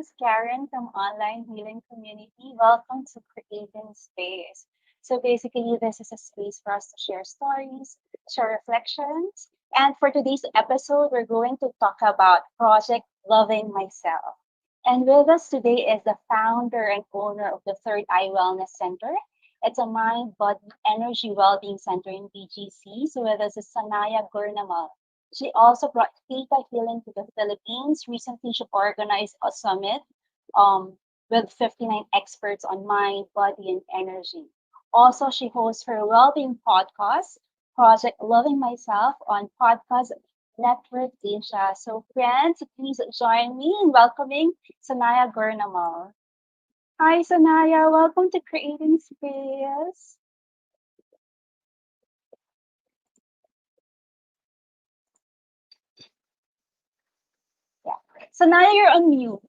is Karen from Online Healing Community. Welcome to Creating Space. So basically, this is a space for us to share stories, share reflections. And for today's episode, we're going to talk about Project Loving Myself. And with us today is the founder and owner of the Third Eye Wellness Center. It's a mind, body, energy well-being center in BGC. So with us is Sanaiyah Gurnamal. She also brought theta healing to the Philippines. Recently, she organized a summit um, with 59 experts on mind, body, and energy. Also, she hosts her well-being podcast, Project Loving Myself, on Podcast Network Asia. So, friends, please join me in welcoming Sanaiyah Gurnamal. Hi, Sanaiyah. Welcome to Creating Space. Yeah. Sanaya, you're on mute.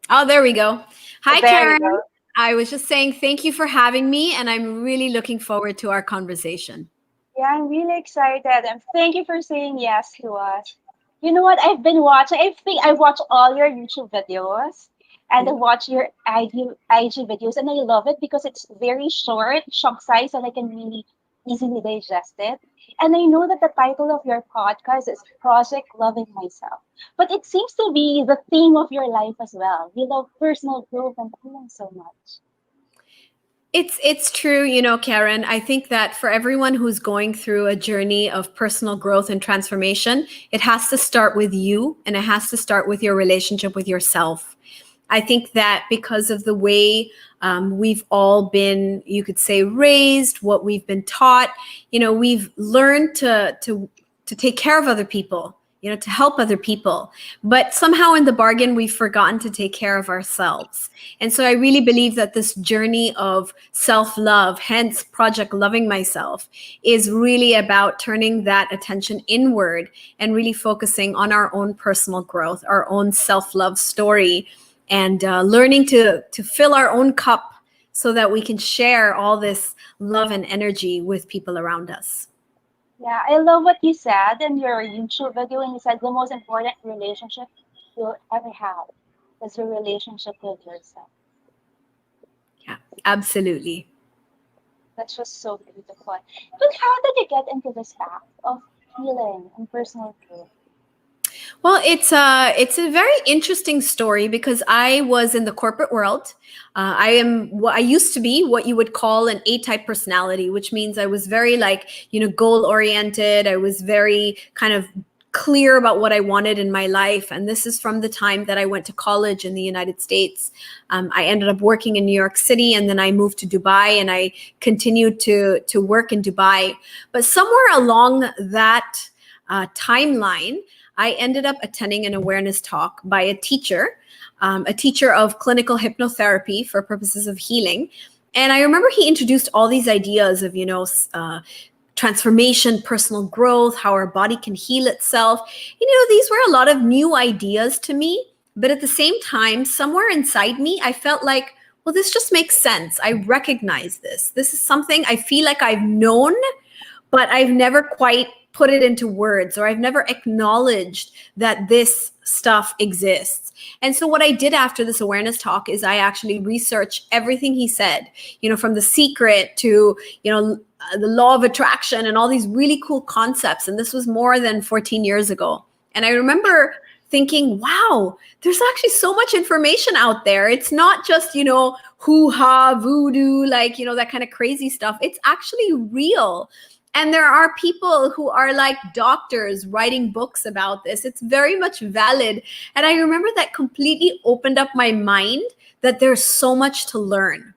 Oh, there we go. Hi, There you Karen. go. I was just saying thank you for having me, and I'm really looking forward to our conversation. Yeah, I'm really excited. And thank you for saying yes to us. You know what? I've been watching, I think I watch all your YouTube videos and I watch your IG videos, and I love it because it's very short, chunk size, and I can really easily digest it. And I know that the title of your podcast is Project Loving Myself, but it seems to be the theme of your life as well. You love personal growth and healing so much. It's true, Karen. I think that for everyone who's going through a journey of personal growth and transformation, it has to start with you, and it has to start with your relationship with yourself. I think that because of the way we've all been, you could say, raised, what we've been taught, we've learned to take care of other people, to help other people. But somehow in the bargain, we've forgotten to take care of ourselves. And so I really believe that this journey of self-love, hence Project Loving Myself, is really about turning that attention inward and really focusing on our own personal growth, our own self-love story, and learning to fill our own cup so that we can share all this love and energy with people around us. Yeah, I love what you said in your YouTube video when you said the most important relationship you'll ever have is your relationship with yourself. Yeah, absolutely. That's just so beautiful. But how did you get into this path of healing and personal growth? Well, it's a very interesting story because I was in the corporate world. I used to be what you would call an A-type personality, which means I was very goal oriented. I was very kind of clear about what I wanted in my life. And this is from the time that I went to college in the United States. I ended up working in New York City, and then I moved to Dubai, and I continued to work in Dubai. But somewhere along that timeline, I ended up attending an awareness talk by a teacher of clinical hypnotherapy for purposes of healing. And I remember he introduced all these ideas of, transformation, personal growth, how our body can heal itself. These were a lot of new ideas to me. But at the same time, somewhere inside me, I felt like, well, this just makes sense. I recognize this. This is something I feel like I've known, but I've never quite put it into words, or I've never acknowledged that this stuff exists. And so what I did after this awareness talk is I actually researched everything he said, from The Secret to, the law of attraction and all these really cool concepts. And this was more than 14 years ago. And I remember thinking, wow, there's actually so much information out there. It's not just, hoo-ha, voodoo, that kind of crazy stuff. It's actually real. And there are people who are like doctors writing books about this. It's very much valid. And I remember that completely opened up my mind that there's so much to learn.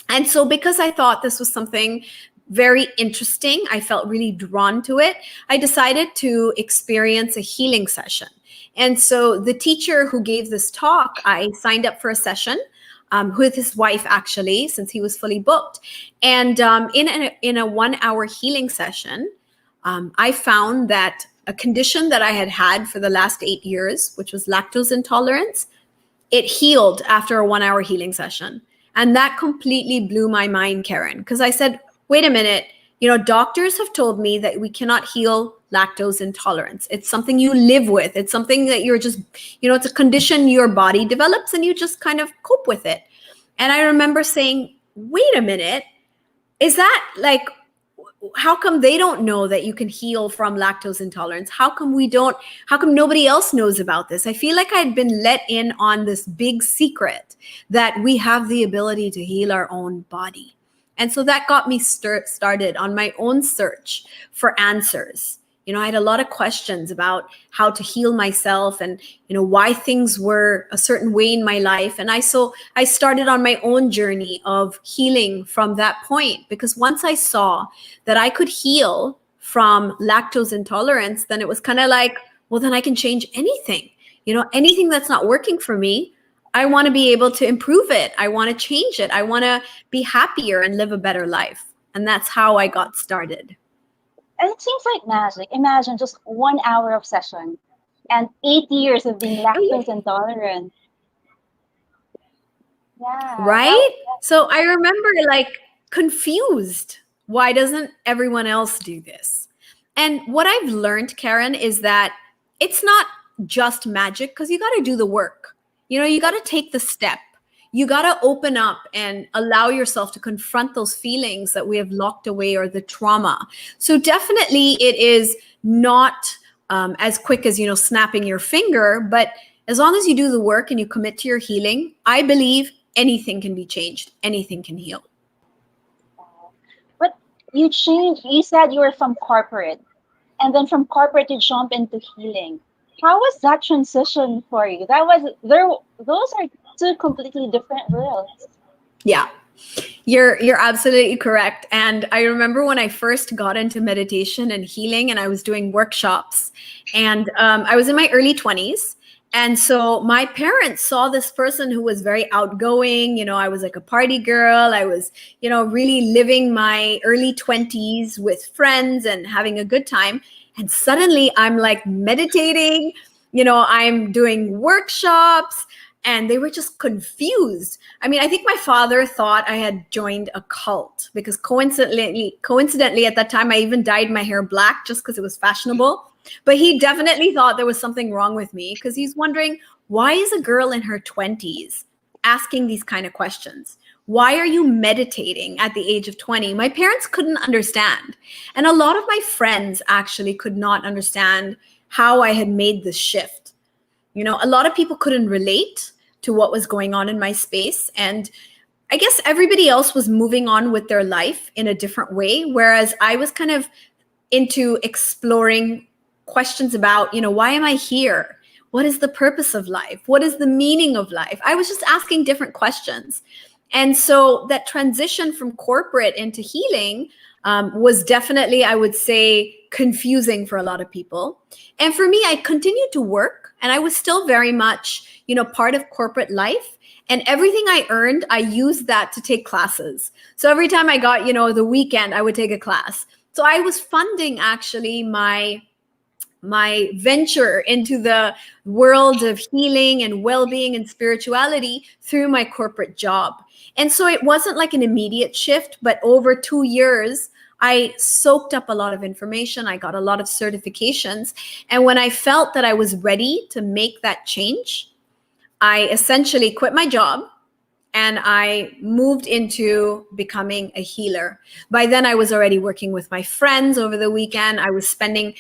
And so because I thought this was something very interesting, I felt really drawn to it, I decided to experience a healing session. And so the teacher who gave this talk, I signed up for a session with his wife, actually, since he was fully booked. And in a 1 hour healing session, I found that a condition that I had had for the last 8 years, which was lactose intolerance, it healed after a 1 hour healing session. And that completely blew my mind, Karen, because I said, wait a minute, Doctors have told me that we cannot heal lactose intolerance. It's something you live with. It's something that you're just, it's a condition your body develops and you just kind of cope with it. And I remember saying, wait a minute, is that like, how come they don't know that you can heal from lactose intolerance? How come nobody else knows about this? I feel like I had been let in on this big secret that we have the ability to heal our own body. And so that got me started on my own search for answers. I had a lot of questions about how to heal myself and, why things were a certain way in my life. And I started on my own journey of healing from that point, because once I saw that I could heal from lactose intolerance, then it was kind of like, well, then I can change anything. Anything that's not working for me, I want to be able to improve it. I want to change it. I want to be happier and live a better life. And that's how I got started. And it seems like magic. Imagine just 1 hour of session and 8 years of being lactose intolerant. Yeah, Right? So I remember like confused. Why doesn't everyone else do this? And what I've learned, Karen, is that it's not just magic, because you got to do the work. You got to take the step. You got to open up and allow yourself to confront those feelings that we have locked away, or the trauma. So definitely it is not as quick as, snapping your finger, but as long as you do the work and you commit to your healing, I believe anything can be changed. Anything can heal. but you changed. You said you were from corporate, and then from corporate you jump into healing. How was that transition for you? That was there. Those are two completely different worlds. Yeah. You're absolutely correct. And I remember when I first got into meditation and healing, and I was doing workshops, and I was in my early 20s. And so my parents saw this person who was very outgoing. I was like a party girl. I was, really living my early 20s with friends and having a good time. And suddenly I'm like meditating, I'm doing workshops, and they were just confused. I mean, I think my father thought I had joined a cult, because coincidentally at that time, I even dyed my hair black just because it was fashionable. But he definitely thought there was something wrong with me, because he's wondering, why is a girl in her 20s asking these kind of questions? Why are you meditating at the age of 20? My parents couldn't understand. And a lot of my friends actually could not understand how I had made this shift. A lot of people couldn't relate to what was going on in my space. And I guess everybody else was moving on with their life in a different way, whereas I was kind of into exploring questions about, why am I here? What is the purpose of life? What is the meaning of life? I was just asking different questions. And so that transition from corporate into healing was definitely, I would say, confusing for a lot of people. And for me, I continued to work, and I was still very much, part of corporate life. And everything I earned, I used that to take classes. So every time I got, the weekend, I would take a class. So I was funding actually my venture into the world of healing and well-being and spirituality through my corporate job. And so it wasn't like an immediate shift, but over 2 years, I soaked up a lot of information. I got a lot of certifications. And when I felt that I was ready to make that change, I essentially quit my job and I moved into becoming a healer. By then, I was already working with my friends over the weekend. I was spending,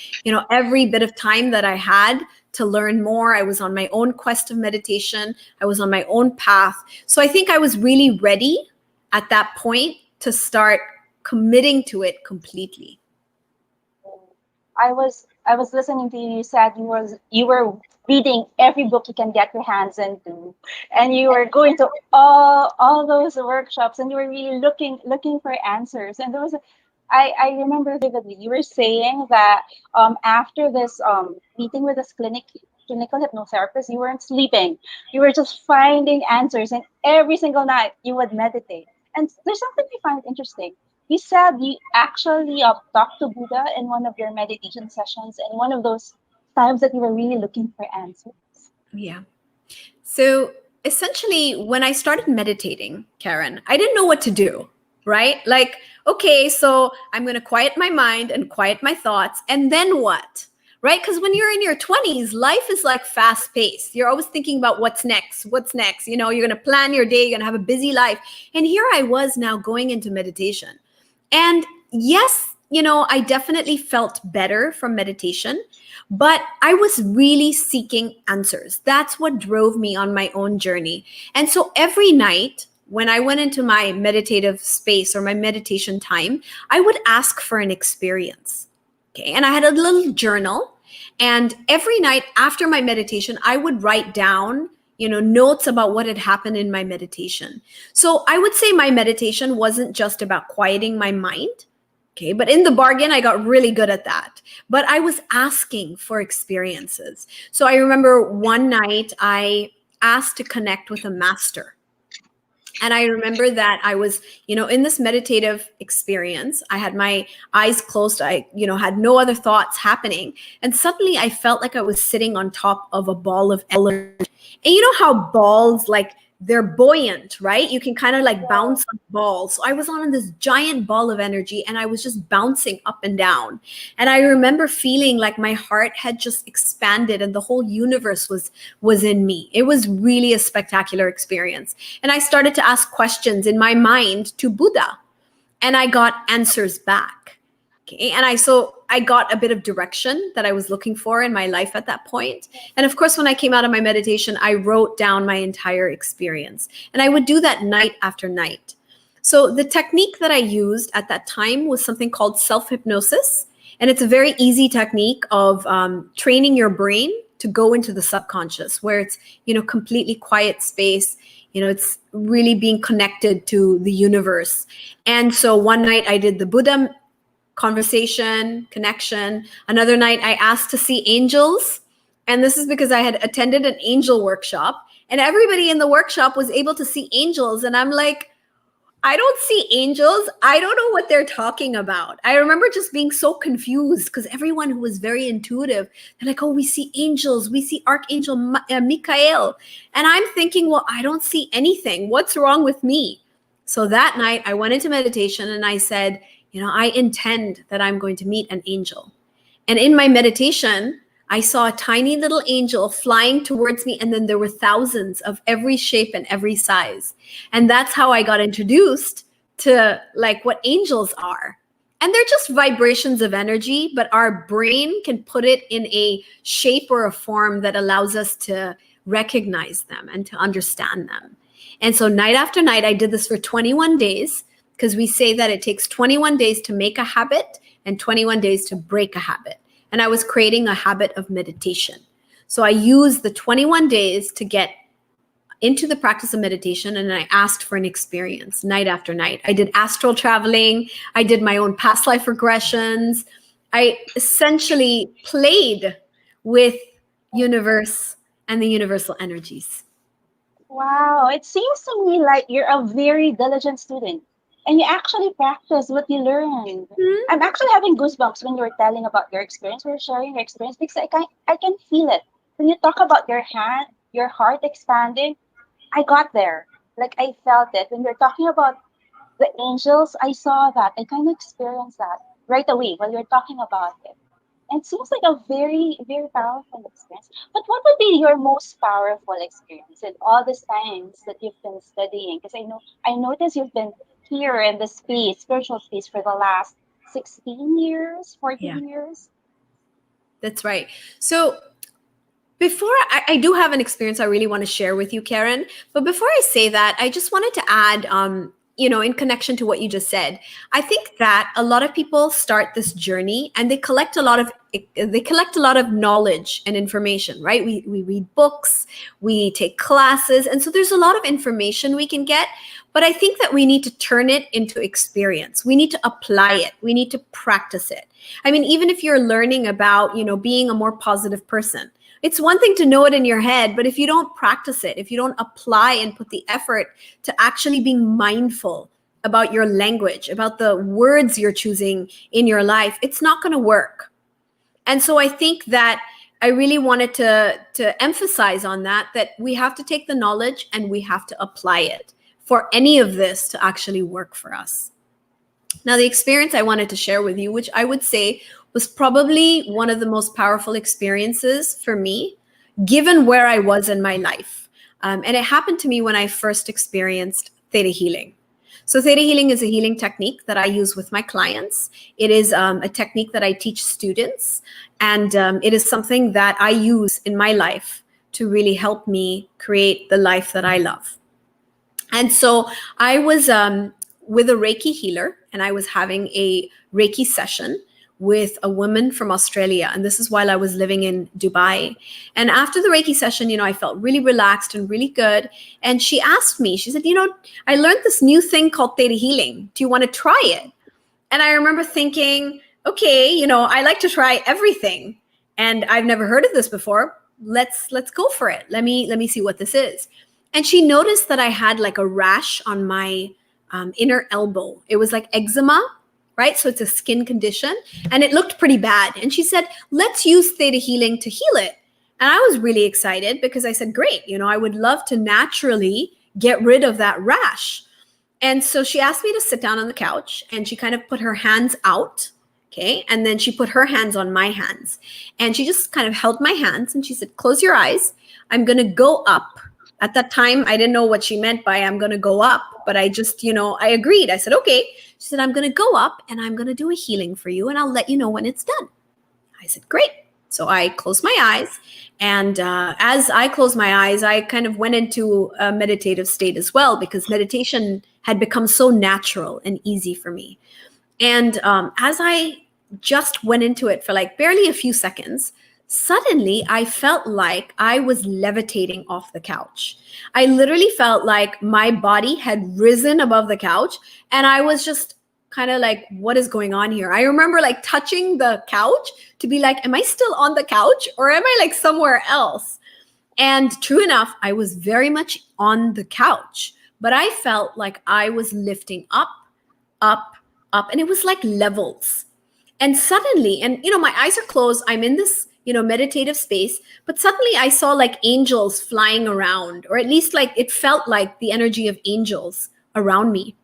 every bit of time that I had to learn more. I was on my own quest of meditation. I was on my own path. So I think I was really ready at that point to start committing to it completely. I was listening to you. You said you were reading every book you can get your hands into, and you were going to all those workshops, and you were really looking for answers. And there was I remember vividly you were saying that after this meeting with this clinical hypnotherapist, you weren't sleeping. You were just finding answers, and every single night you would meditate. And there's something I find interesting. You said you actually talked to Buddha in one of your meditation sessions, and one of those times that you were really looking for answers. Yeah. So essentially, when I started meditating, Karen, I didn't know what to do, right? Like, okay, so I'm going to quiet my mind and quiet my thoughts. And then what? Right? Because when you're in your 20s, life is like fast paced. You're always thinking about what's next, what's next. You know, you're going to plan your day, you're going to have a busy life. And here I was now going into meditation. And yes, you know, I definitely felt better from meditation, but I was really seeking answers. That's what drove me on my own journey. And so every night, when I went into my meditative space or my meditation time, I would ask for an experience. Okay. And I had a little journal. And every night after my meditation, I would write down, you know, notes about what had happened in my meditation. So I would say my meditation wasn't just about quieting my mind. Okay. But in the bargain, I got really good at that. But I was asking for experiences. So I remember one night I asked to connect with a master. And I remember that I was, you know, in this meditative experience. I had my eyes closed. I, you know, had no other thoughts happening. And suddenly I felt like I was sitting on top of a ball of energy. And you know how balls, like, they're buoyant, right? You can kind of like bounce on balls. So I was on this giant ball of energy and I was just bouncing up and down. And I remember feeling like my heart had just expanded and the whole universe was in me. It was really a spectacular experience. And I started to ask questions in my mind to Buddha, and I got answers back. Okay. And I got a bit of direction that I was looking for in my life at that point. And of course, when I came out of my meditation, I wrote down my entire experience. And I would do that night after night. So the technique that I used at that time was something called self-hypnosis. And it's a very easy technique of training your brain to go into the subconscious, where it's, you know, completely quiet space. You know, it's really being connected to the universe. And so one night I did the Buddha conversation, connection. Another night I asked to see angels. And this is because I had attended an angel workshop and everybody in the workshop was able to see angels. And I'm like, I don't see angels. I don't know what they're talking about. I remember just being so confused because everyone who was very intuitive, they're like, oh, we see angels. We see Archangel Michael. And I'm thinking, well, I don't see anything. What's wrong with me? So that night I went into meditation and I said, you know, I intend that I'm going to meet an angel. And in my meditation, I saw a tiny little angel flying towards me, and then there were thousands of every shape and every size. And that's how I got introduced to like what angels are. And they're just vibrations of energy, but our brain can put it in a shape or a form that allows us to recognize them and to understand them. And so night after night, I did this for 21 days because we say that it takes 21 days to make a habit and 21 days to break a habit. And I was creating a habit of meditation. So I used the 21 days to get into the practice of meditation, and I asked for an experience night after night. I did astral traveling. I did my own past life regressions. I essentially played with universe and the universal energies. Wow, it seems to me like you're a very diligent student and you actually practice what you learned. Hmm? I'm actually having goosebumps when you were telling about your experience, when you're sharing your experience because I can feel it. When you talk about your hand, your heart expanding, I got there. Like I felt it. When you're talking about the angels, I saw that. I kind of experienced that right away while you're talking about it. And it seems like a very, very powerful experience. But what would be your most powerful experience in all the times that you've been studying? Because I noticed you've been here in the space, spiritual space, for the last 16 years, Yeah, 14 years. that's right. So before I do have an experience I really want to share with you, Karen. But before I say that, I just wanted to add, you know, in connection to what you just said, I think that a lot of people start this journey and they collect a lot of knowledge and information, right? We read books, we take classes, and so there's a lot of information we can get. But I think that we need to turn it into experience. We need to apply it. We need to practice it. I mean, even if you're learning about, you know, being a more positive person, it's one thing to know it in your head, but if you don't practice it, if you don't apply and put the effort to actually being mindful about your language, about the words you're choosing in your life, it's not going to work. And so I think that I really wanted to emphasize on that we have to take the knowledge and we have to apply it for any of this to actually work for us. Now, the experience I wanted to share with you, which I would say was probably one of the most powerful experiences for me, given where I was in my life. And it happened to me when I first experienced theta healing. So, theta healing is a healing technique that I use with my clients. It is a technique that I teach students, and it is something that I use in my life to really help me create the life that I love. And so I was with a Reiki healer, and I was having a Reiki session with a woman from Australia. And this is while I was living in Dubai. And after the Reiki session, I felt really relaxed and really good. And she asked me, she said, I learned this new thing called theta healing. Do you want to try it? And I remember thinking, okay, I like to try everything, and I've never heard of this before. Let's go for it. Let me see what this is. And she noticed that I had like a rash on my inner elbow. It was like eczema, right? So it's a skin condition, and it looked pretty bad. And she said, let's use theta healing to heal it. And I was really excited because I said, great, I would love to naturally get rid of that rash. And so she asked me to sit down on the couch, and she kind of put her hands out. Okay. And then she put her hands on my hands, and she just kind of held my hands, and she said, close your eyes. I'm going to go up. At that time, I didn't know what she meant by I'm going to go up, but I just, I agreed. I said, okay. She said, I'm going to go up, and I'm going to do a healing for you, and I'll let you know when it's done. I said, great. So I closed my eyes. And as I closed my eyes, I kind of went into a meditative state as well, because meditation had become so natural and easy for me. And as I just went into it for like barely a few seconds, suddenly I felt like I was levitating off the couch. I literally felt like my body had risen above the couch, and I was just kind of like, what is going on here? I remember like touching the couch to be like, am I still on the couch, or am I like somewhere else? And true enough, I was very much on the couch, but I felt like I was lifting up, up, up, and it was like levels. And suddenly, and my eyes are closed, I'm in this meditative space, but suddenly I saw like angels flying around, or at least like it felt like the energy of angels around me.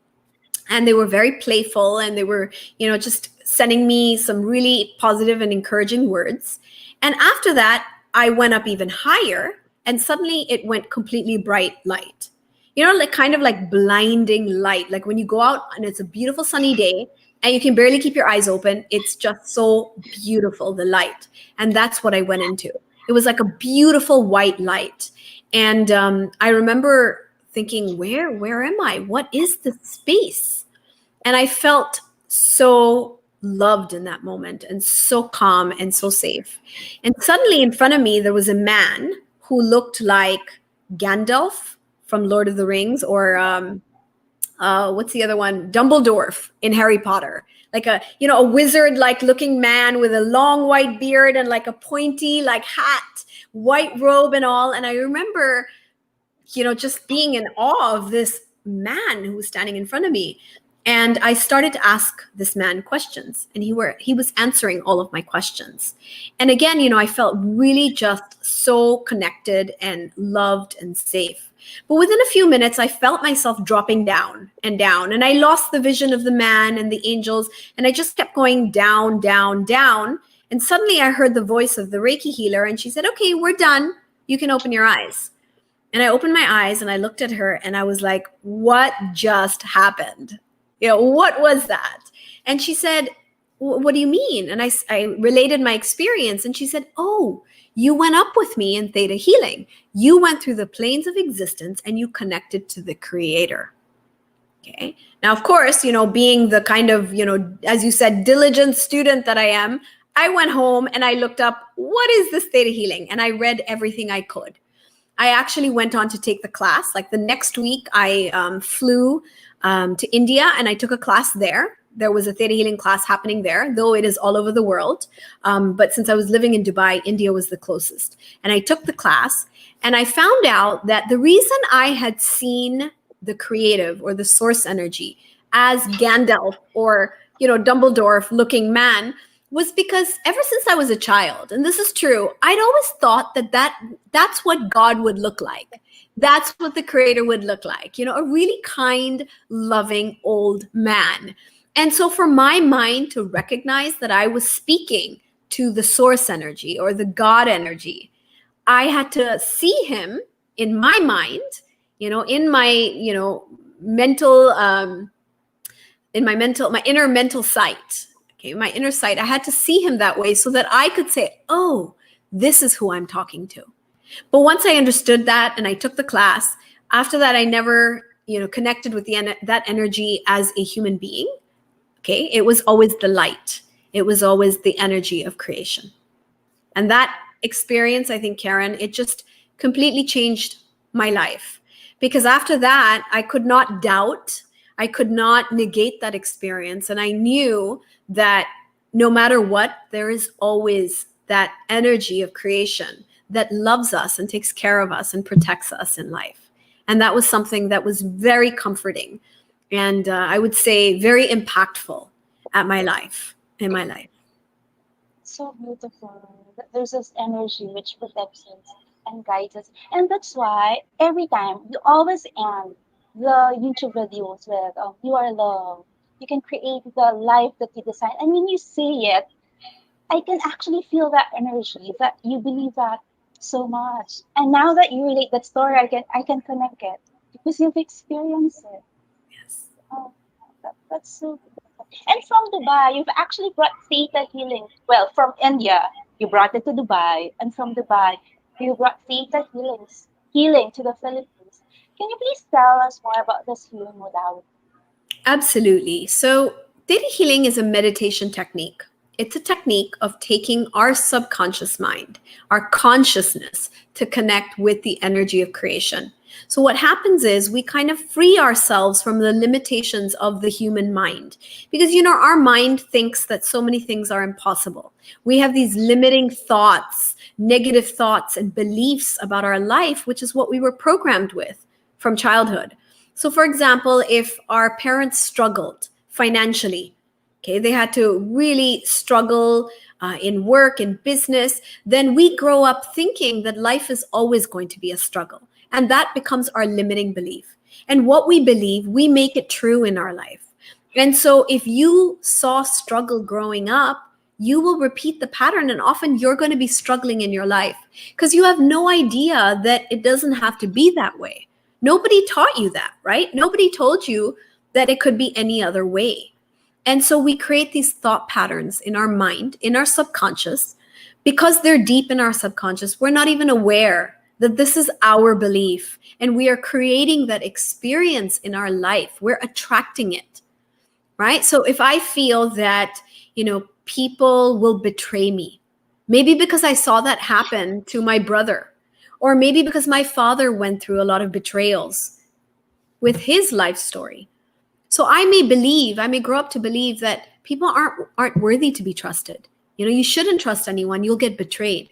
And they were very playful, and they were just sending me some really positive and encouraging words. And after that, I went up even higher, and suddenly it went completely bright light, like kind of like blinding light, like when you go out and it's a beautiful sunny day and you can barely keep your eyes open. It's just so beautiful, the light. And that's what I went into. It was like a beautiful white light. And I remember thinking, where am I? What is this space? And I felt so loved in that moment, and so calm and so safe. And suddenly in front of me, there was a man who looked like Gandalf from Lord of the Rings, or what's the other one? Dumbledore in Harry Potter. Like a wizard like looking man with a long white beard and like a pointy like hat, white robe and all. And I remember, just being in awe of this man who was standing in front of me. And I started to ask this man questions, and he was answering all of my questions. And again, I felt really just so connected and loved and safe. But within a few minutes, I felt myself dropping down, and I lost the vision of the man and the angels, and I just kept going down, down, down. And suddenly I heard the voice of the Reiki healer, and she said, okay, we're done. You can open your eyes. And I opened my eyes, and I looked at her, and I was like, what just happened? What was that? And she said, what do you mean? And I related my experience, and she said, oh, you went up with me in theta healing. You went through the planes of existence, and you connected to the creator. Okay. Now, of course, being the kind of, as you said, diligent student that I am, I went home and I looked up, what is this theta healing? And I read everything I could. I actually went on to take the class. Like the next week, I flew to India, and I took a class there. There was a theta healing class happening there, though it is all over the world. But since I was living in Dubai, India was the closest. And I took the class, and I found out that the reason I had seen the creative or the source energy as Gandalf or, Dumbledore looking man was because ever since I was a child, and this is true, I'd always thought that's what God would look like. That's what the creator would look like, a really kind, loving old man. And so for my mind to recognize that I was speaking to the source energy or the God energy, I had to see him in my mind, in my, mental, my inner mental sight. Okay, my inner sight. I had to see him that way so that I could say, oh, this is who I'm talking to. But once I understood that and I took the class, after that, I never, connected with that energy as a human being. Okay, it was always the light. It was always the energy of creation. And that experience, I think, Karen, it just completely changed my life. Because after that, I could not doubt, I could not negate that experience. And I knew that no matter what, there is always that energy of creation that loves us and takes care of us and protects us in life. And that was something that was very comforting and I would say very impactful in my life. So beautiful. There's this energy which protects us and guides us. And that's why every time you always end the YouTube videos with you are love. You can create the life that you design. And when you say it, I can actually feel that energy that you believe that so much. And now that you relate that story, I can connect it because you've experienced it. Yes. Oh, that's so beautiful. And from Dubai, you've actually brought theta healing. Well, from India, you brought it to Dubai, and from Dubai, you brought theta healing to the Philippines. Can you please tell us more about this healing modality? Absolutely. So, theta healing is a meditation technique. It's a technique of taking our subconscious mind, our consciousness, to connect with the energy of creation. So, what happens is we kind of free ourselves from the limitations of the human mind. Because, our mind thinks that so many things are impossible. We have these limiting thoughts, negative thoughts, and beliefs about our life, which is what we were programmed with from childhood. So, for example, if our parents struggled financially, okay, they had to really struggle in work, in business, then we grow up thinking that life is always going to be a struggle. And that becomes our limiting belief. And what we believe, we make it true in our life. And so, if you saw struggle growing up, you will repeat the pattern, and often you're going to be struggling in your life because you have no idea that it doesn't have to be that way. Nobody taught you that, right? Nobody told you that it could be any other way. And so we create these thought patterns in our mind, in our subconscious, because they're deep in our subconscious. We're not even aware that this is our belief, and we are creating that experience in our life. We're attracting it, right? So if I feel that, people will betray me, maybe because I saw that happen to my brother, or maybe because my father went through a lot of betrayals with his life story. So I may grow up to believe that people aren't worthy to be trusted. You shouldn't trust anyone, you'll get betrayed.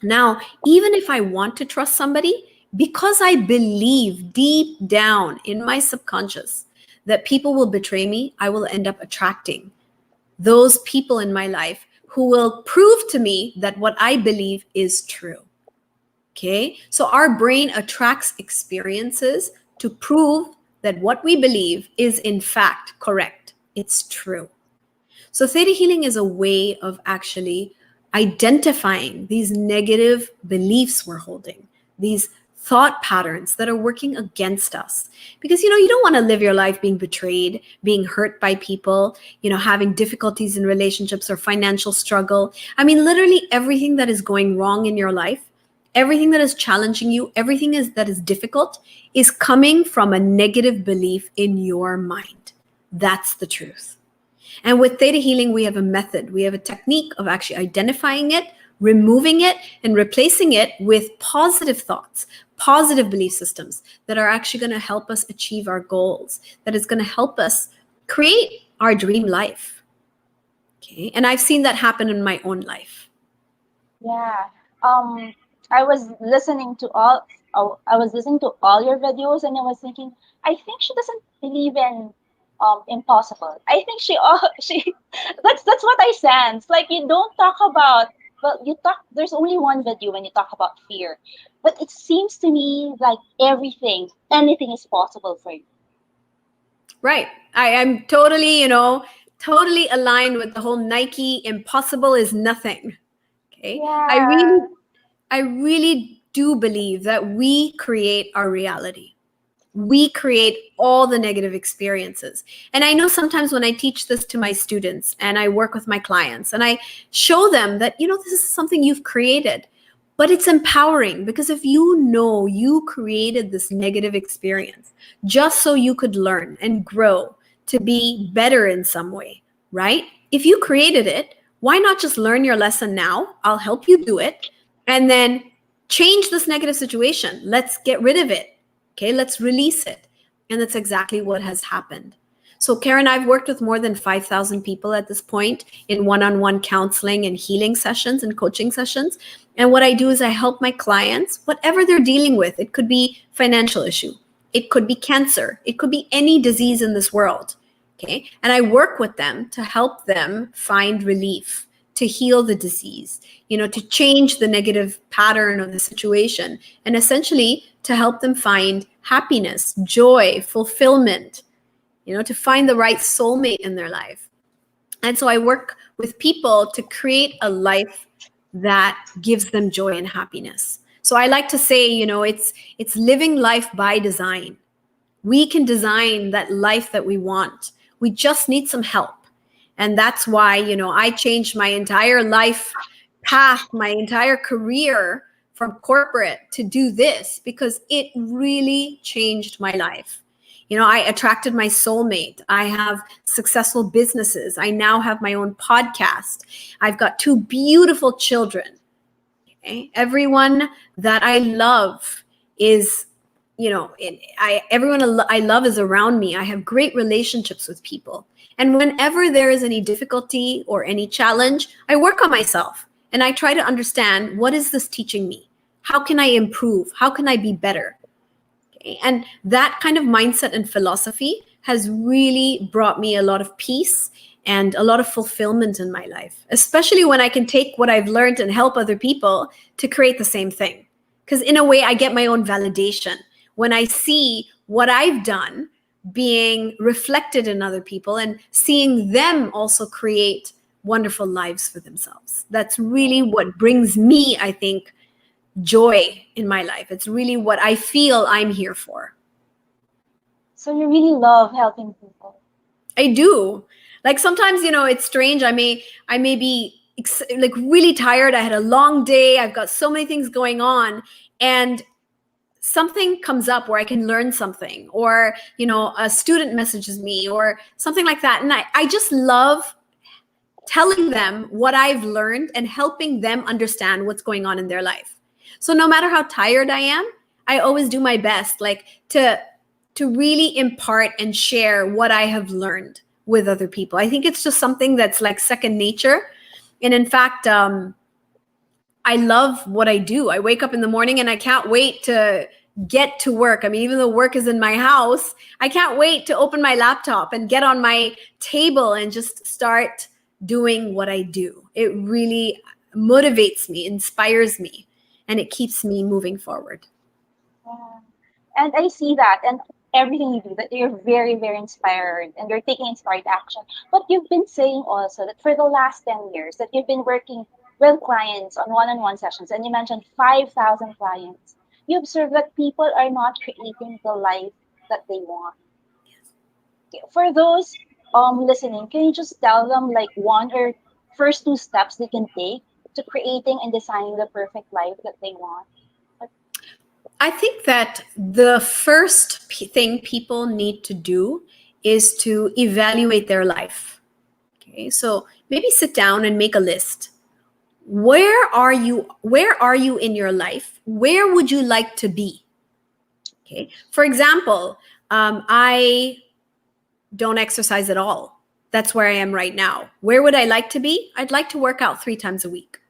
Now, even if I want to trust somebody, because I believe deep down in my subconscious that people will betray me, I will end up attracting those people in my life who will prove to me that what I believe is true. Okay, so our brain attracts experiences to prove that what we believe is in fact correct. It's true. So, theta healing is a way of actually identifying these negative beliefs we're holding, these thought patterns that are working against us. Because, you don't want to live your life being betrayed, being hurt by people, having difficulties in relationships or financial struggle. I mean, literally everything that is going wrong in your life, everything that is challenging you, that is difficult is coming from a negative belief in your mind. That's the truth. And with theta healing, we have a method, we have a technique of actually identifying it, removing it, and replacing it with positive thoughts, positive belief systems that are actually going to help us achieve our goals, that is going to help us create our dream life. Okay. And I've seen that happen in my own life. Yeah. Um, I was listening to all. Oh, I was listening to all your videos, and I was thinking, I think she doesn't believe in impossible. I think she all she that's what I sense. Like you don't talk about. Well, you talk. There's only one video when you talk about fear, but it seems to me like anything is possible for you. Right. I'm totally, totally aligned with the whole Nike impossible is nothing. Okay. Yeah. I really do believe that we create our reality. We create all the negative experiences. And I know sometimes when I teach this to my students and I work with my clients and I show them that, this is something you've created, but it's empowering because if you know you created this negative experience just so you could learn and grow to be better in some way, right? If you created it, why not just learn your lesson now? I'll help you do it. And then change this negative situation. Let's get rid of it. Okay, let's release it. And that's exactly what has happened. So, Karen, I've worked with more than 5,000 people at this point in one on one counseling and healing sessions and coaching sessions. And what I do is I help my clients, whatever they're dealing with. It could be financial issue, it could be cancer, it could be any disease in this world. Okay, and I work with them to help them find relief, to heal the disease, to change the negative pattern of the situation, and essentially to help them find happiness, joy, fulfillment, to find the right soulmate in their life. And so I work with people to create a life that gives them joy and happiness. So I like to say, it's living life by design. We can design that life that we want. We just need some help. And that's why, I changed my entire life path, my entire career from corporate to do this because it really changed my life. I attracted my soulmate. I have successful businesses. I now have my own podcast. I've got two beautiful children. Okay? Everyone that I love is, everyone I love is around me. I have great relationships with people. And whenever there is any difficulty or any challenge, I work on myself and I try to understand, what is this teaching me? How can I improve? How can I be better? Okay? And that kind of mindset and philosophy has really brought me a lot of peace and a lot of fulfillment in my life, especially when I can take what I've learned and help other people to create the same thing. Because in a way, I get my own validation when I see what I've done being reflected in other people and seeing them also create wonderful lives for themselves. That's really what brings me, I think, joy in my life. It's really what I feel I'm here for. So you really love helping people. I do. Like sometimes, it's strange. I may be like really tired. I had a long day. I've got so many things going on, and something comes up where I can learn something, or, a student messages me or something like that. And I just love telling them what I've learned and helping them understand what's going on in their life. So no matter how tired I am, I always do my best, like to really impart and share what I have learned with other people. I think it's just something that's like second nature. And in fact, I love what I do. I wake up in the morning and I can't wait to get to work. I mean, even though work is in my house, I can't wait to open my laptop and get on my table and just start doing what I do. It really motivates me, inspires me, and it keeps me moving forward. Yeah. And I see that and everything you do, that you're very, very inspired and you're taking inspired action. But you've been saying also that for the last 10 years that you've been working with clients on one-on-one sessions, and you mentioned 5,000 clients. You observe that people are not creating the life that they want. For those listening, can you just tell them like one or first two steps they can take to creating and designing the perfect life that they want? I think that the first thing people need to do is to evaluate their life. Okay, so maybe sit down and make a list. Where are you in your life? Where would you like to be? Okay, for example, I don't exercise at all. That's where I am right now. Where would I like to be? I'd like to work out 3 times a week.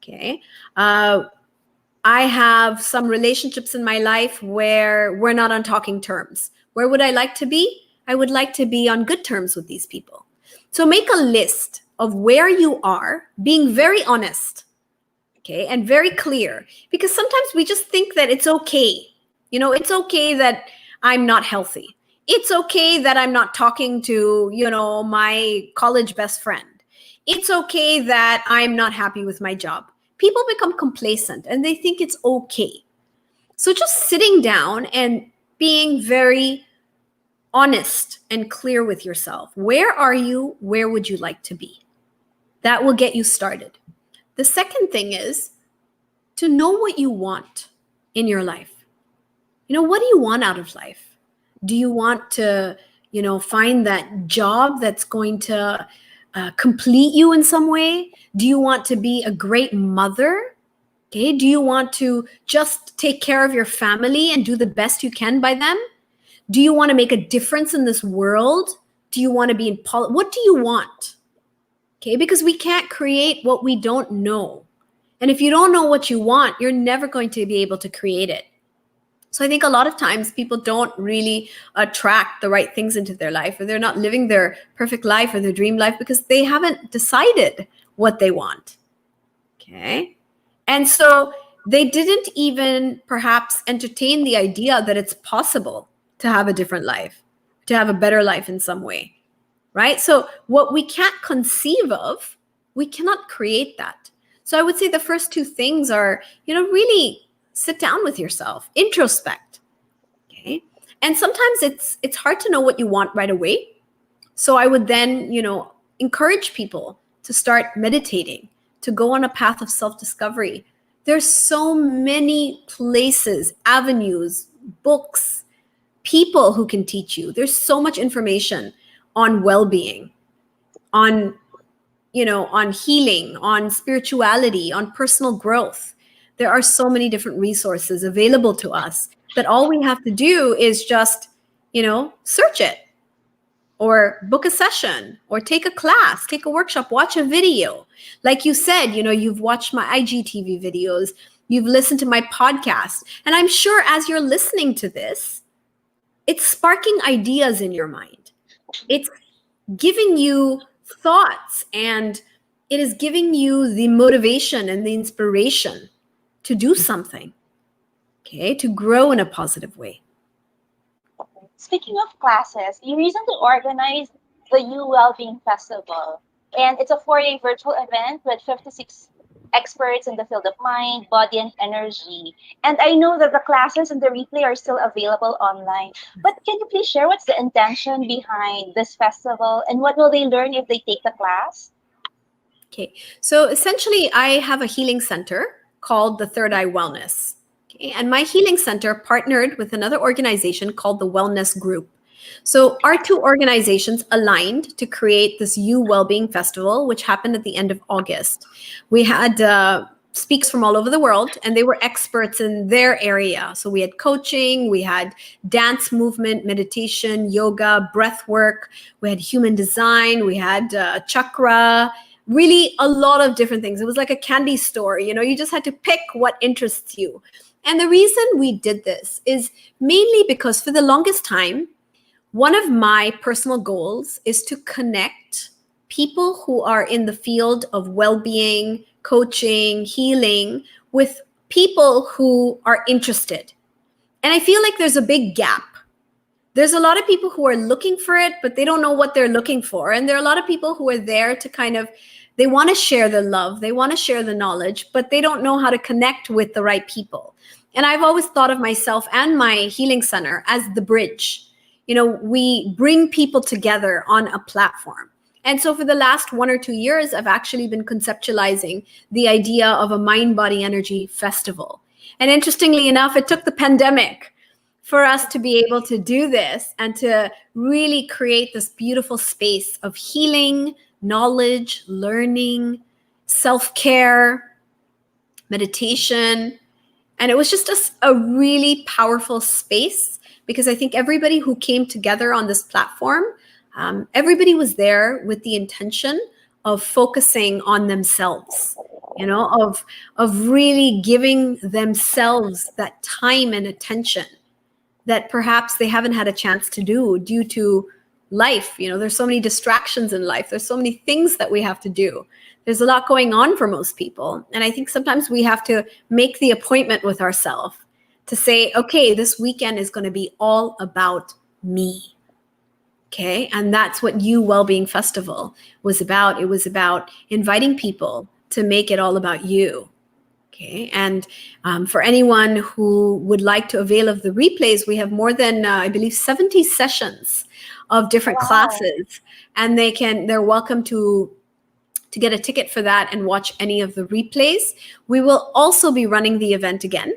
Okay, I have some relationships in my life where we're not on talking terms. Where would I like to be? I would like to be on good terms with these people. So make a list of where you are, being very honest, okay, and very clear. Because sometimes we just think that it's okay. It's okay that I'm not healthy. It's okay that I'm not talking to, my college best friend. It's okay that I'm not happy with my job. People become complacent and they think it's okay. So just sitting down and being very honest and clear with yourself. Where are you? Where would you like to be? That will get you started. The second thing is to know what you want in your life. What do you want out of life? Do you want to, find that job that's going to complete you in some way? Do you want to be a great mother? Okay. Do you want to just take care of your family and do the best you can by them? Do you want to make a difference in this world? Do you want to be in politics? What do you want? Okay. Because we can't create what we don't know. And if you don't know what you want, you're never going to be able to create it. So I think a lot of times people don't really attract the right things into their life, or they're not living their perfect life or their dream life because they haven't decided what they want. Okay. And so they didn't even perhaps entertain the idea that it's possible to have a different life, to have a better life in some way. Right. So what we can't conceive of, we cannot create that. So I would say the first two things are, really sit down with yourself, introspect. Okay. And sometimes it's hard to know what you want right away. So I would then, encourage people to start meditating, to go on a path of self-discovery. There's so many places, avenues, books, people who can teach you. There's so much information on well-being, on on healing, on spirituality, on personal growth. There are so many different resources available to us that all we have to do is just, search it or book a session or take a class, take a workshop, watch a video. Like you said, you've watched my IGTV videos, you've listened to my podcast. And I'm sure as you're listening to this, it's sparking ideas in your mind. It's giving you thoughts, and it is giving you the motivation and the inspiration to do something, okay, to grow in a positive way. Speaking of classes, you recently organized the U Wellbeing Festival, and it's a 4-day virtual event with 56 experts in the field of mind, body, and energy. And I know that the classes and the replay are still available online. But can you please share what's the intention behind this festival and what will they learn if they take the class? Okay, so essentially, I have a healing center called the Third Eye Wellness. Okay, and my healing center partnered with another organization called the Wellness Group. So our two organizations aligned to create this You Wellbeing Festival, which happened at the end of August. We had speakers from all over the world, and they were experts in their area. So we had coaching, we had dance movement, meditation, yoga, breath work, we had human design, we had chakra, really a lot of different things. It was like a candy store. You just had to pick what interests you. And the reason we did this is mainly because for the longest time, one of my personal goals is to connect people who are in the field of well-being, coaching, healing with people who are interested. And I feel like there's a big gap. There's a lot of people who are looking for it, but they don't know what they're looking for. And there are a lot of people who are there to kind of, they want to share the love, they want to share the knowledge, but they don't know how to connect with the right people. And I've always thought of myself and my healing center as the bridge. We bring people together on a platform. And so for the last 1 or 2 years, I've actually been conceptualizing the idea of a mind, body, energy festival. And interestingly enough, it took the pandemic for us to be able to do this and to really create this beautiful space of healing, knowledge, learning, self-care, meditation. And it was just a really powerful space, because I think everybody who came together on this platform, everybody was there with the intention of focusing on themselves, of really giving themselves that time and attention that perhaps they haven't had a chance to do due to life. There's so many distractions in life. There's so many things that we have to do. There's a lot going on for most people. And I think sometimes we have to make the appointment with ourselves to say, okay, this weekend is going to be all about me. Okay. And that's what You Wellbeing Festival was about. It was about inviting people to make it all about you. Okay. And for anyone who would like to avail of the replays, we have more than, I believe, 70 sessions of different Wow. classes. And they're welcome to get a ticket for that and watch any of the replays. We will also be running the event again.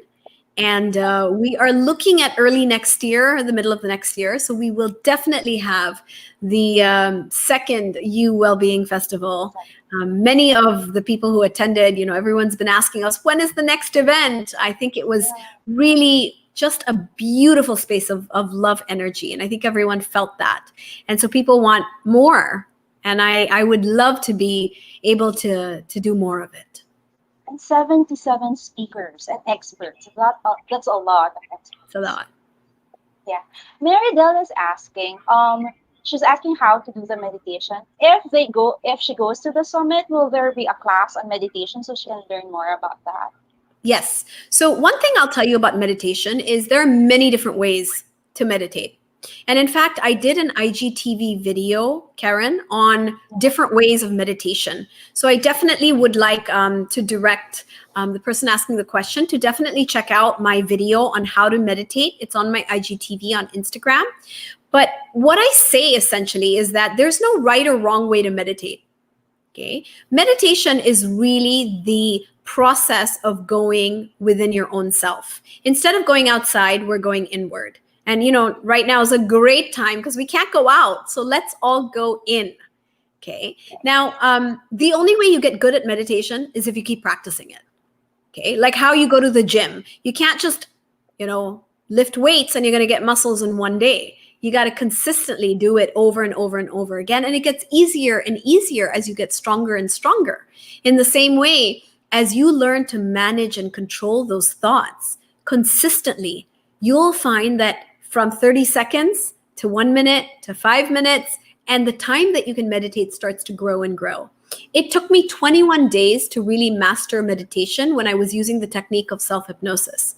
And we are looking at early next year, the middle of the next year. So we will definitely have the second You Wellbeing Festival. Many of the people who attended, everyone's been asking us, when is the next event? I think it was Yeah. really just a beautiful space of love energy. And I think everyone felt that. And so people want more. And I would love to be able to do more of it. And 77 speakers and experts. That's a lot of So experts. that. Yeah. Mary Dell is asking, she's asking how to do the meditation. If she goes to the summit, will there be a class on meditation so she can learn more about that? Yes. So, one thing I'll tell you about meditation is there are many different ways to meditate. And in fact, I did an IGTV video, Karen, on different ways of meditation. So, I definitely would like to direct the person asking the question to definitely check out my video on how to meditate. It's on my IGTV on Instagram. But what I say essentially is that there's no right or wrong way to meditate. Okay. Meditation is really the process of going within your own self. Instead of going outside, we're going inward. And, right now is a great time because we can't go out. So let's all go in. Okay. Now, the only way you get good at meditation is if you keep practicing it. Okay. Like how you go to the gym. You can't just, lift weights and you're going to get muscles in one day. You got to consistently do it over and over and over again. And it gets easier and easier as you get stronger and stronger. In the same way, as you learn to manage and control those thoughts consistently, you'll find that from 30 seconds to 1 minute to 5 minutes, and the time that you can meditate starts to grow and grow. It took me 21 days to really master meditation when I was using the technique of self-hypnosis.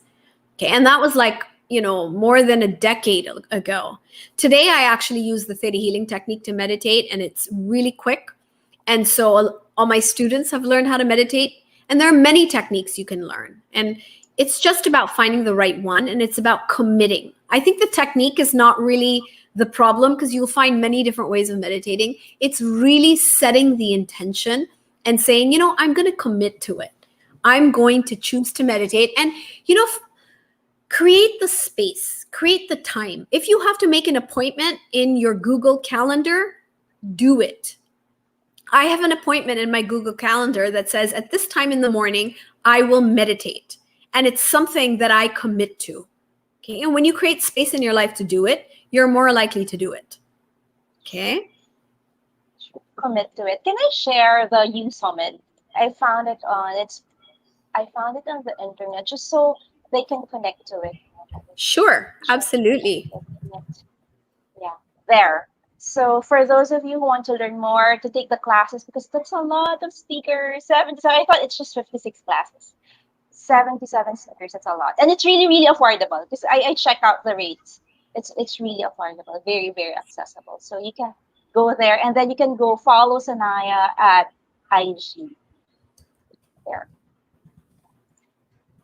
Okay, and that was like, more than a decade ago. Today, I actually use the theta healing technique to meditate, and it's really quick. And so all my students have learned how to meditate, and there are many techniques you can learn. And it's just about finding the right one, and it's about committing. I think the technique is not really the problem because you'll find many different ways of meditating. It's really setting the intention and saying, I'm going to commit to it. I'm going to choose to meditate. And, create the space, create the time. If you have to make an appointment in your Google Calendar, do it. I have an appointment in my Google Calendar that says at this time in the morning, I will meditate. And it's something that I commit to. Okay. And when you create space in your life to do it, you're more likely to do it. Okay. Commit to it. Can I share the U Summit? I found it on the internet just so they can connect to it. Sure. Check. Absolutely. Yeah, there. So for those of you who want to learn more, to take the classes, because that's a lot of speakers, 77, I thought it's just 56 classes. 77 speakers, that's a lot. And it's really, really affordable because I check out the rates. It's really affordable, very, very accessible. So you can go there and then you can go follow Sanaiyah at IG. There.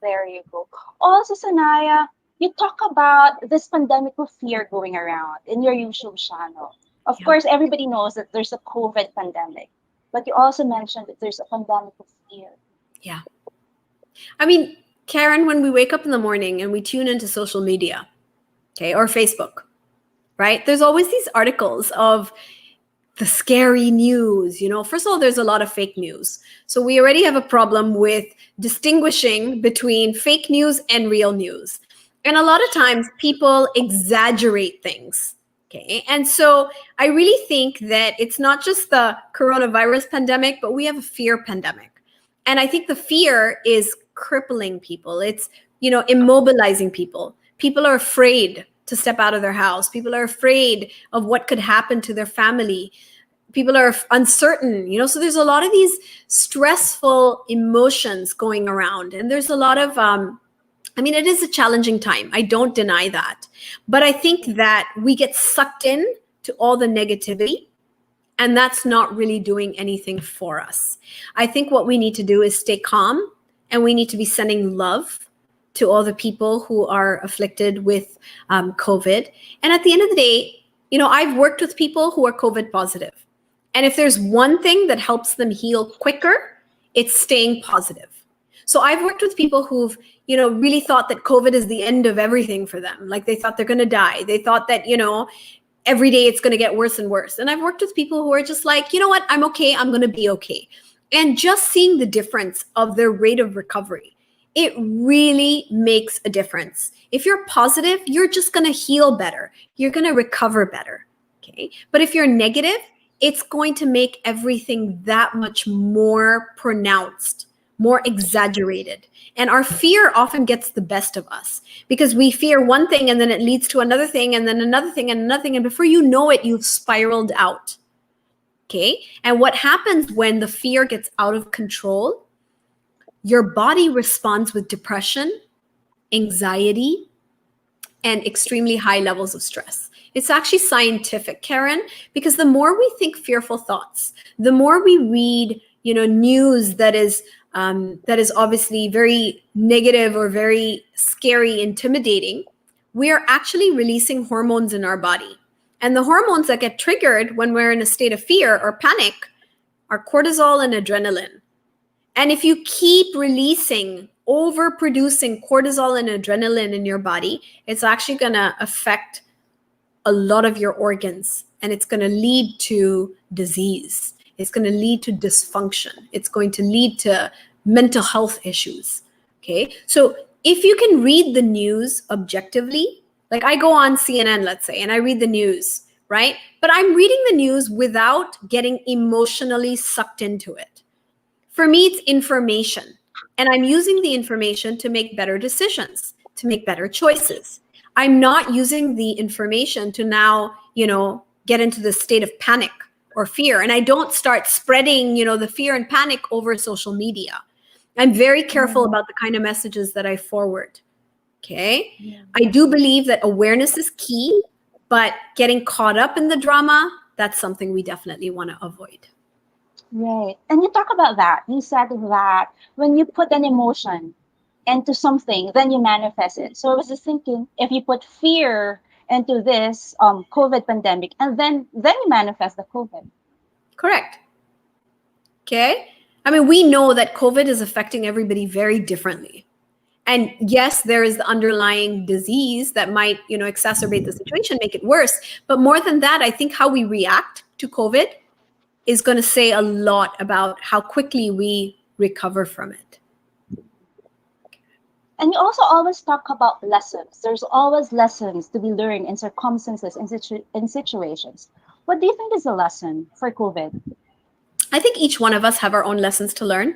There you go. Also, Sanaiyah, you talk about this pandemic of fear going around in your YouTube channel. Of Yeah. course, everybody knows that there's a COVID pandemic, but you also mentioned that there's a pandemic of fear. Yeah. I mean, Karen, when we wake up in the morning and we tune into social media, okay, or Facebook, right? There's always these articles of the scary news. First of all, there's a lot of fake news. So we already have a problem with distinguishing between fake news and real news. And a lot of times people exaggerate things. Okay. And so I really think that it's not just the coronavirus pandemic, but we have a fear pandemic. And I think the fear is crippling people. It's, immobilizing people. People are afraid to step out of their house. People are afraid of what could happen to their family. People are uncertain, so there's a lot of these stressful emotions going around. And there's a lot of I mean, it is a challenging time. I don't deny that. But I think that we get sucked in to all the negativity, and that's not really doing anything for us. I think what we need to do is stay calm, and we need to be sending love to all the people who are afflicted with COVID. And at the end of the day, I've worked with people who are COVID positive. And if there's one thing that helps them heal quicker, it's staying positive. So I've worked with people who've, really thought that COVID is the end of everything for them. Like they thought they're going to die. They thought that, every day it's going to get worse and worse. And I've worked with people who are just like, you know what, I'm okay. I'm going to be okay. And just seeing the difference of their rate of recovery, it really makes a difference. If you're positive, you're just going to heal better. You're going to recover better. Okay. But if you're negative, it's going to make everything that much more pronounced, more exaggerated. And our fear often gets the best of us because we fear one thing and then it leads to another thing and then another thing and another thing. And before you know it, you've spiraled out. Okay. And what happens when the fear gets out of control? Your body responds with depression, anxiety, and extremely high levels of stress. It's actually scientific, Karen, because the more we think fearful thoughts, the more we read, news that is obviously very negative or very scary, intimidating, we are actually releasing hormones in our body. And the hormones that get triggered when we're in a state of fear or panic are cortisol and adrenaline. And if you keep releasing, overproducing cortisol and adrenaline in your body, it's actually going to affect a lot of your organs, and it's going to lead to disease. It's going to lead to dysfunction. It's going to lead to mental health issues. Okay. So if you can read the news objectively, like I go on CNN, let's say, and I read the news, right? But I'm reading the news without getting emotionally sucked into it. For me, it's information, and I'm using the information to make better decisions, to make better choices. I'm not using the information to now, get into the state of panic or fear. And I don't start spreading, the fear and panic over social media. I'm very careful about the kind of messages that I forward. Okay. Yeah. I do believe that awareness is key, but getting caught up in the drama, that's something we definitely want to avoid. Right. And you talk about that. You said that when you put an emotion into something, then you manifest it. So I was just thinking, if you put fear into this COVID pandemic, and then you manifest the COVID. Correct. Okay. I mean, we know that COVID is affecting everybody very differently. And yes, there is the underlying disease that might, exacerbate the situation, make it worse. But more than that, I think how we react to COVID is going to say a lot about how quickly we recover from it. And you also always talk about lessons. There's always lessons to be learned in circumstances, in situations. What do you think is a lesson for COVID? I think each one of us have our own lessons to learn.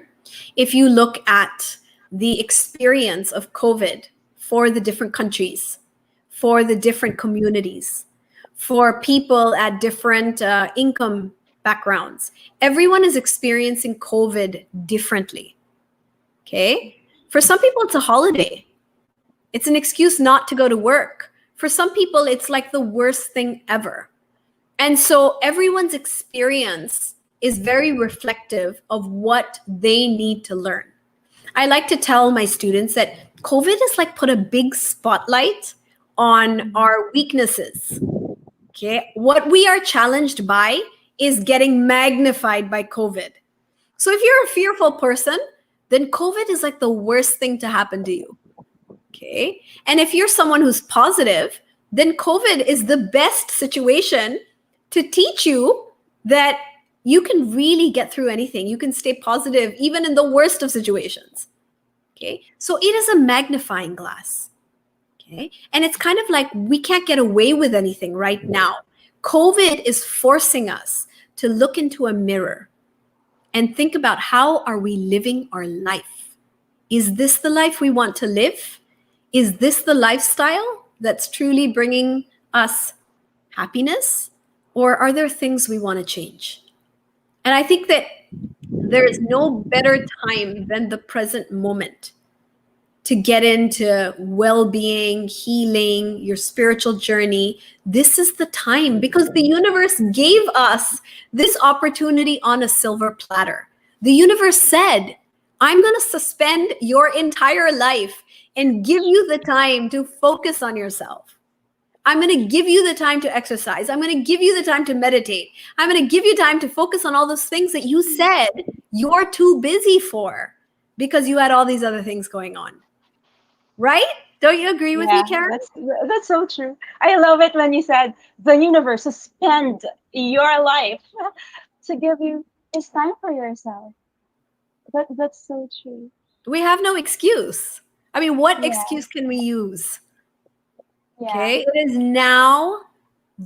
If you look at the experience of COVID for the different countries, for the different communities, for people at different income backgrounds, everyone is experiencing COVID differently. Okay? For some people, it's a holiday. It's an excuse not to go to work. For some people, it's like the worst thing ever. And so everyone's experience is very reflective of what they need to learn. I like to tell my students that COVID has like put a big spotlight on our weaknesses. Okay? What we are challenged by is getting magnified by COVID. So if you're a fearful person, then COVID is like the worst thing to happen to you. Okay. And if you're someone who's positive, then COVID is the best situation to teach you that you can really get through anything. You can stay positive even in the worst of situations. Okay. So it is a magnifying glass. Okay. And it's kind of like we can't get away with anything right now. COVID is forcing us to look into a mirror and think about how are we living our life? Is this the life we want to live? Is this the lifestyle that's truly bringing us happiness? Or are there things we want to change? And I think that there is no better time than the present moment to get into well-being, healing, your spiritual journey, this is the time, because the universe gave us this opportunity on a silver platter. The universe said, I'm going to suspend your entire life and give you the time to focus on yourself. I'm going to give you the time to exercise. I'm going to give you the time to meditate. I'm going to give you time to focus on all those things that you said you're too busy for because you had all these other things going on. Right? Don't you agree with me, Yeah, Karen? that's so true. I love it when you said the universe suspend your life to give you this time for yourself. That's so true. We have no excuse. I mean, what Yeah, excuse can we use? yeah, Okay. It is now,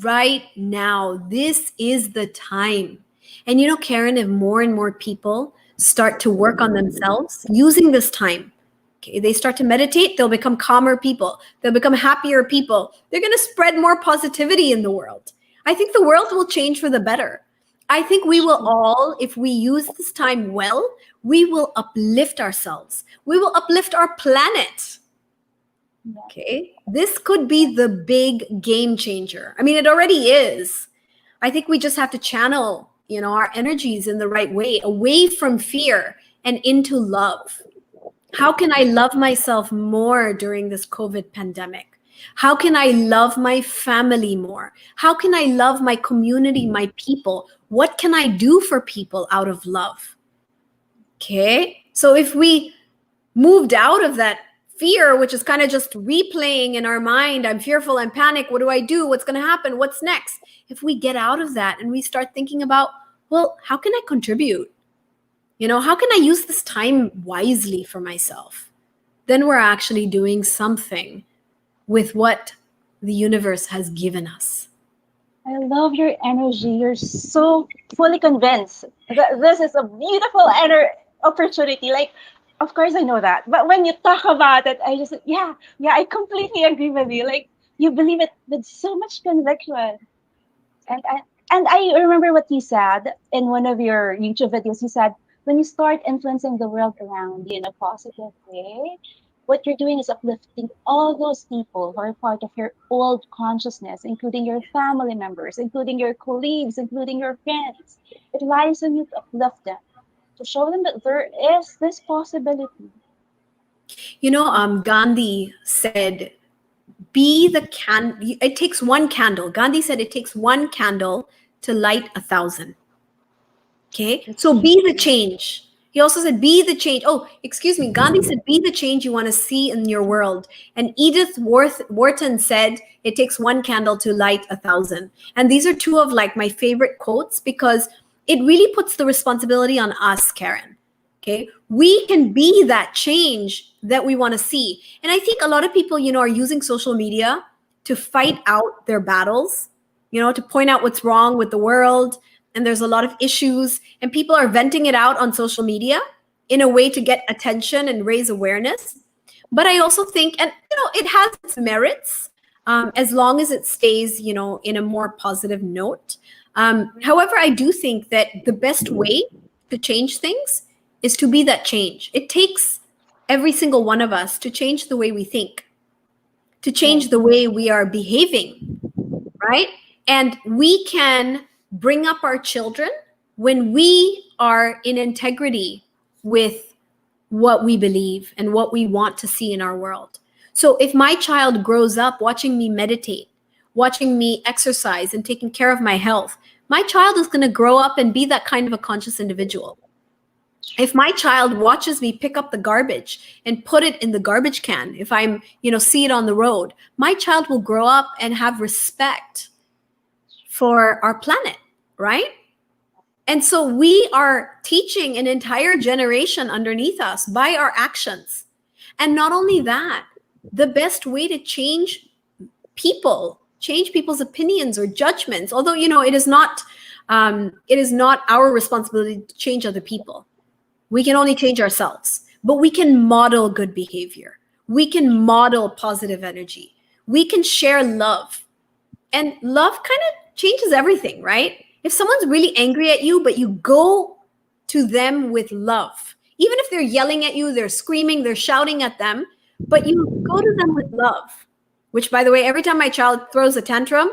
right now. This is the time. And Karen, if more and more people start to work on themselves using this time, okay, they start to meditate, they'll become calmer people, they'll become happier people. They're going to spread more positivity in the world. I think the world will change for the better. I think we will true. all, if we use this time well, we will uplift ourselves. We will uplift our planet. Yeah, Okay. This could be the big game changer. I mean, it already is. I think we just have to channel, our energies in the right way, away from fear and into love. How can I love myself more during this COVID pandemic? How can I love my family more? How can I love my community, my people? What can I do for people out of love? Okay. So if we moved out of that fear, which is kind of just replaying in our mind, I'm fearful, I'm panicked, what do I do? What's going to happen? What's next? If we get out of that and we start thinking about, well, how can I contribute? How can I use this time wisely for myself? Then we're actually doing something with what the universe has given us. I love your energy. You're so fully convinced that this is a beautiful opportunity. Like, of course, I know that. But when you talk about it, I just, yeah, yeah, I completely agree with you. Like, you believe it with so much conviction. And I remember what you said in one of your YouTube videos. You said when you start influencing the world around you in a positive way, what you're doing is uplifting all those people who are part of your old consciousness, including your family members, including your colleagues, including your friends. It lies on you to uplift them, to show them that there is this possibility. Gandhi said, it takes one candle. Gandhi said it takes one candle to light 1,000. Okay. That's So be the true. change. He also said, be the change. Oh, excuse me. Gandhi said, be the change you want to see in your world. And Wharton said, it takes one candle to light 1,000. And these are two of like my favorite quotes because it really puts the responsibility on us, Karen. Okay. We can be that change that we want to see. And I think a lot of people, are using social media to fight out their battles, to point out what's wrong with the world, and there's a lot of issues, and people are venting it out on social media in a way to get attention and raise awareness. But I also think, and it has its merits, as long as it stays in a more positive note. However, I do think that the best way to change things is to be that change. It takes every single one of us to change the way we think, to Right. change the way we are behaving, right? And we can bring up our children when we are in integrity with what we believe and what we want to see in our world. So if my child grows up watching me meditate, watching me exercise and taking care of my health, my child is going to grow up and be that kind of a conscious individual. If my child watches me pick up the garbage and put it in the garbage can, if I'm, see it on the road, my child will grow up and have respect for our planet, right? And so we are teaching an entire generation underneath us by our actions. And not only that, the best way to change people's opinions or judgments, although, it is not our responsibility to change other people. We can only change ourselves, but we can model good behavior. We can model positive energy. We can share love. And love kind of changes everything, right? If someone's really angry at you, but you go to them with love, even if they're yelling at you, they're screaming, they're shouting at them, but you go to them with love, which, by the way, every time my child throws a tantrum,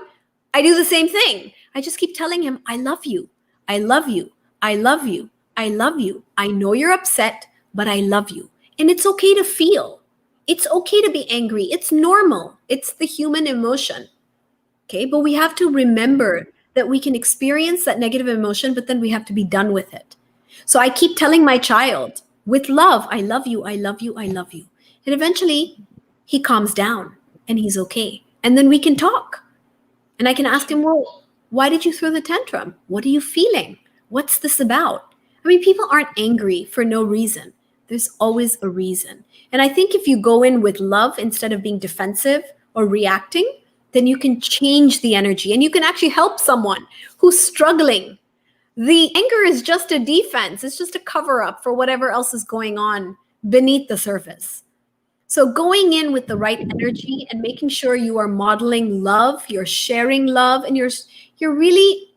I do the same thing. I just keep telling him, I love you. I love you. I love you. I love you. I know you're upset, but I love you. And it's okay to feel. It's okay to be angry. It's normal. It's the human emotion. Okay. But we have to remember that we can experience that negative emotion, but then we have to be done with it. So I keep telling my child with love, I love you, I love you, I love you. And eventually he calms down and he's okay. And then we can talk. And I can ask him, well, why did you throw the tantrum? What are you feeling? What's this about? I mean, people aren't angry for no reason. There's always a reason. And I think if you go in with love instead of being defensive or reacting, then you can change the energy and you can actually help someone who's struggling. The anger is just a defense, it's just a cover up for whatever else is going on beneath the surface. So going in with the right energy and making sure you are modeling love, you're sharing love, and you're really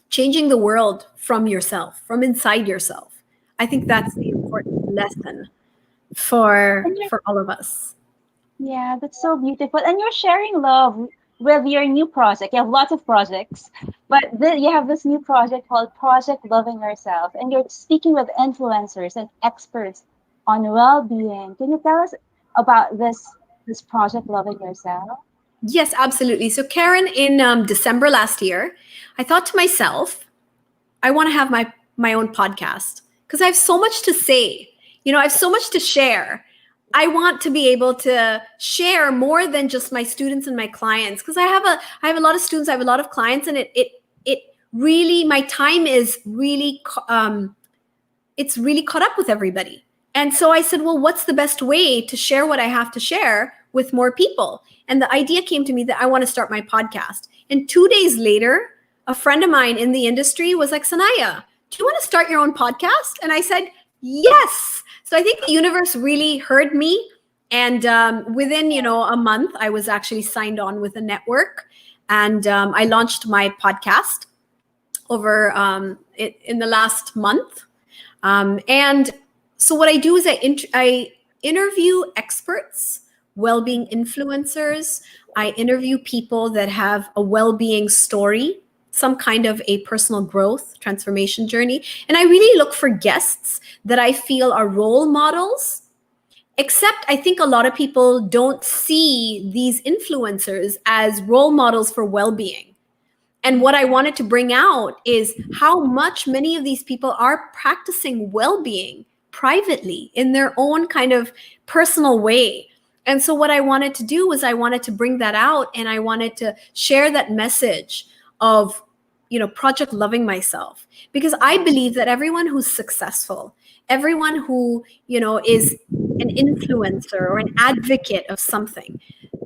changing the world from yourself, from inside yourself. I think that's the important lesson And for all of us. yeah, that's so beautiful. And you're sharing love with your new project. You have lots of projects, but you have this new project called Project Loving Yourself, and you're speaking with influencers and experts on well-being. Can you tell us about this project Loving Yourself? Yes, absolutely. So Karen, in December last year, I thought to myself, I want to have my own podcast because I have so much to say. I have so much to share. I want to be able to share more than just my students and my clients because I have a lot of students, I have a lot of clients, and it really, my time is really it's really caught up with everybody. And so I said, well, what's the best way to share what I have to share with more people? And the idea came to me that I want to start my podcast. And 2 days later, a friend of mine in the industry was like, Sanaiyah, do you want to start your own podcast? And I said, yes. So I think the universe really heard me. And within, a month, I was actually signed on with a network. And I launched my podcast over in the last month. And so what I do is I interview experts, well-being influencers. I interview people that have a well-being story, some kind of a personal growth transformation journey. And I really look for guests that I feel are role models. Except I think a lot of people don't see these influencers as role models for well-being. And what I wanted to bring out is how much many of these people are practicing well being privately in their own kind of personal way. And so, what I wanted to do was, I wanted to bring that out and I wanted to share that message of, Project Loving Myself. Because I believe that everyone who's successful, everyone who, is an influencer or an advocate of something,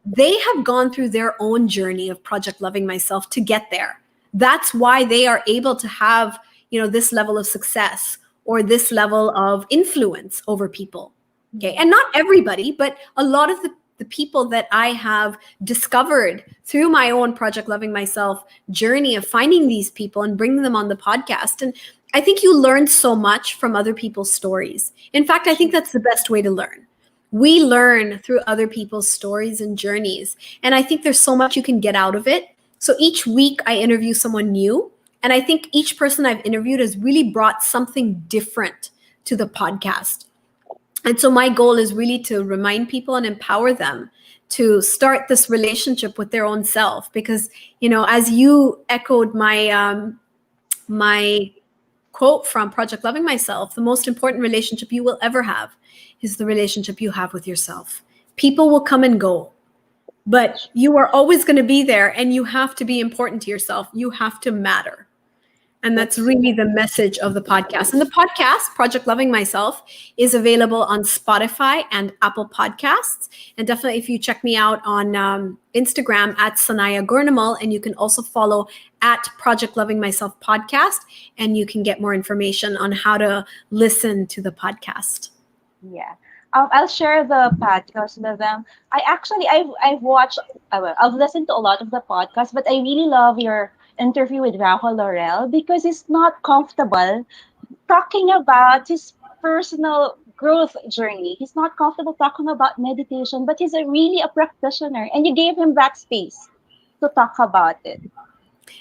they have gone through their own journey of Project Loving Myself to get there. That's why they are able to have, this level of success or this level of influence over people. Okay. And not everybody, but a lot of the people that I have discovered through my own Project Loving Myself journey of finding these people and bringing them on the podcast. And I think you learn so much from other people's stories. In fact, I think that's the best way to learn. We learn through other people's stories and journeys. And I think there's so much you can get out of it. So each week I interview someone new. And I think each person I've interviewed has really brought something different to the podcast. And so my goal is really to remind people and empower them to start this relationship with their own self. Because, as you echoed my quote from Project Loving Myself, the most important relationship you will ever have is the relationship you have with yourself. People will come and go, but you are always going to be there and you have to be important to yourself. You have to matter. And that's really the message of the podcast. And the podcast, Project Loving Myself, is available on Spotify and Apple Podcasts. And definitely, if you check me out on Instagram at Sanaiyah Gurnamal, and you can also follow at Project Loving Myself Podcast, and you can get more information on how to listen to the podcast. Yeah. I'll share the podcast with them. I've watched, I've listened to a lot of the podcasts, but I really love your interview with Rahul Laurel because it's not comfortable talking about his personal growth journey. He's not comfortable talking about meditation, but he's really a practitioner, and you gave him that space to talk about it.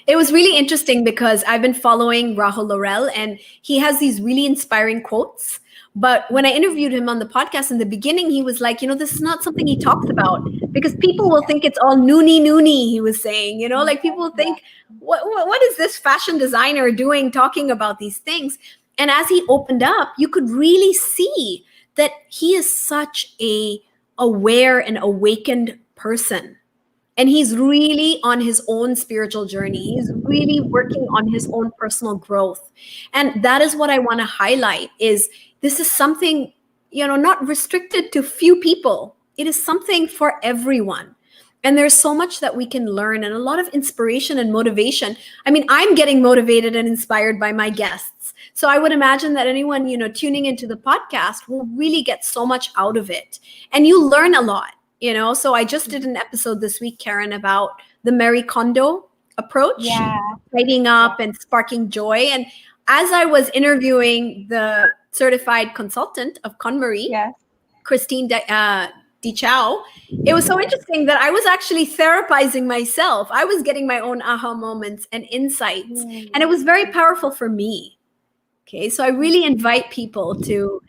It was really interesting because I've been following Rahul Laurel and he has these really inspiring quotes. But when I interviewed him on the podcast in the beginning, he was like, this is not something he talks about because people will think it's all noonie, he was saying, like people will Yeah, think, what is this fashion designer doing talking about these things? And as he opened up, you could really see that he is such a aware and awakened person, and he's really on his own spiritual journey. He's really working on his own personal growth, and that is what I want to highlight is this is something, not restricted to few people. It is something for everyone, and there's so much that we can learn and a lot of inspiration and motivation. I mean, I'm getting motivated and inspired by my guests, so I would imagine that anyone tuning into the podcast will really get so much out of it, and you learn a lot. So I just did an episode this week, Karen, about the Marie Kondo approach, yeah, lighting yeah, up and sparking joy. And as I was interviewing the certified consultant of KonMari, yes. Christine DiChao, it was so interesting that I was actually therapizing myself. I was getting my own aha moments and insights, and it Mm, was very powerful for me. Okay, so I really invite people to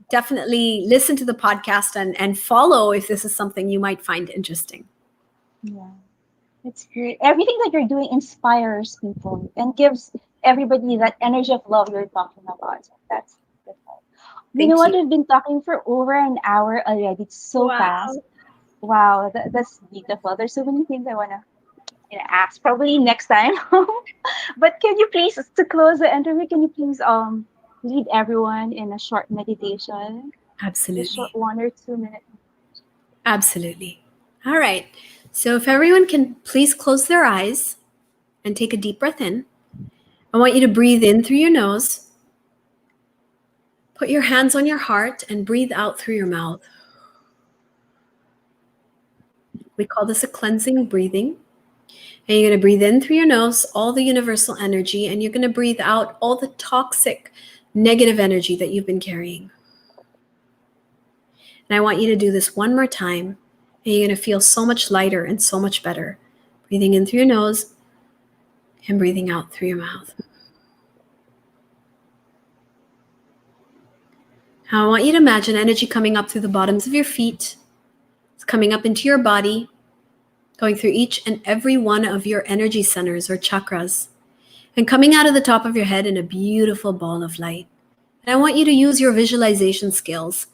definitely listen to the podcast and follow if this is something you might find interesting. yeah, it's great. Everything that you're doing inspires people and gives everybody that energy of love you're talking about. So that's beautiful. You know Thank what? you. We've been talking for over an hour already. It's so fast. Wow. Wow, that's beautiful. There's so many things I wanna ask. Probably next time. But can you please, to close the interview, can you please lead everyone in a short meditation? Just short Absolutely. 1 or 2 minutes. Absolutely. All right. So if everyone can please close their eyes and take a deep breath in, I want you to breathe in through your nose, put your hands on your heart, and breathe out through your mouth. We call this a cleansing breathing. And you're going to breathe in through your nose, all the universal energy, and you're going to breathe out all the toxic, negative energy that you've been carrying. And I want you to do this one more time, and you're going to feel so much lighter and so much better. Breathing in through your nose and breathing out through your mouth. Now I want you to imagine energy coming up through the bottoms of your feet. It's coming up into your body, going through each and every one of your energy centers or chakras, and coming out of the top of your head in a beautiful ball of light. And I want you to use your visualization skills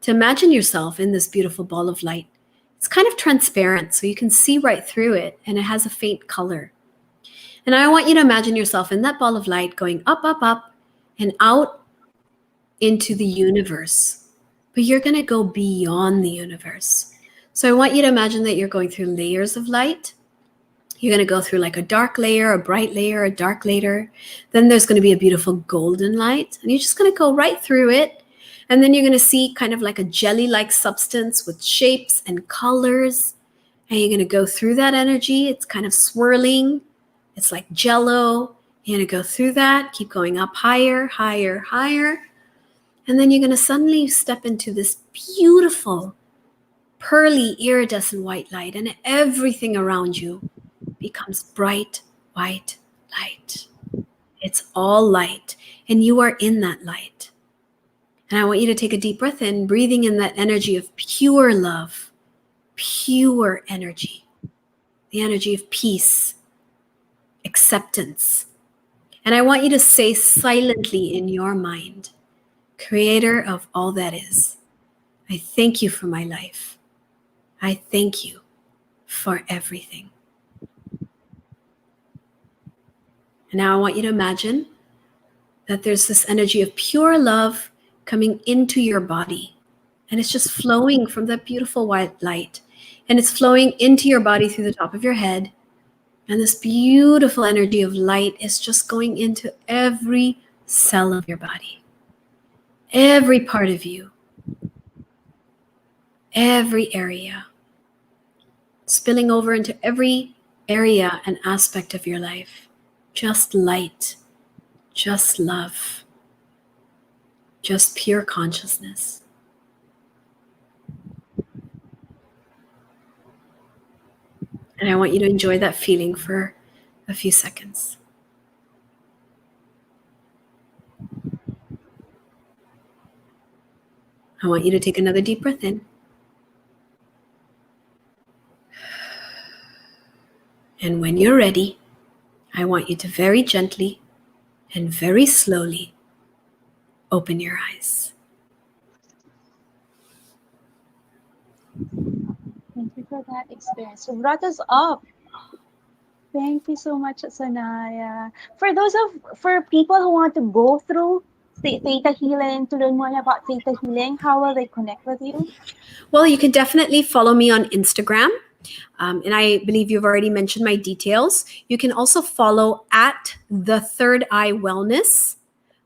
to imagine yourself in this beautiful ball of light. It's kind of transparent, so you can see right through it, and it has a faint color. And I want you to imagine yourself in that ball of light going up, up, up, and out into the universe. But you're going to go beyond the universe. So I want you to imagine that you're going through layers of light. You're going to go through like a dark layer, a bright layer, a dark layer. Then there's going to be a beautiful golden light, and you're just going to go right through it. And then you're going to see kind of like a jelly-like substance with shapes and colors. And you're going to go through that energy. It's kind of swirling. It's like jello. You're going to go through that, keep going up higher, higher, higher. And then you're going to suddenly step into this beautiful, pearly, iridescent white light. And everything around you becomes bright white light. It's all light, and you are in that light. And I want you to take a deep breath in, breathing in that energy of pure love, pure energy, the energy of peace, acceptance. And I want you to say silently in your mind, Creator of all that is, I thank you for my life. I thank you for everything. And now I want you to imagine that there's this energy of pure love coming into your body. And it's just flowing from that beautiful white light. And it's flowing into your body through the top of your head. And this beautiful energy of light is just going into every cell of your body, every part of you, every area, spilling over into every area and aspect of your life. Just light, just love. just pure consciousness. And I want you to enjoy that feeling for a few seconds. I want you to take another deep breath in. And when you're ready, I want you to very gently and very slowly open your eyes. Thank you for that experience. You brought us up. Thank you so much, Sanaya. For people who want to go through theta healing, to learn more about theta healing, how will they connect with you? Well, you can definitely follow me on Instagram. And I believe you've already mentioned my details. You can also follow at the Third Eye Wellness.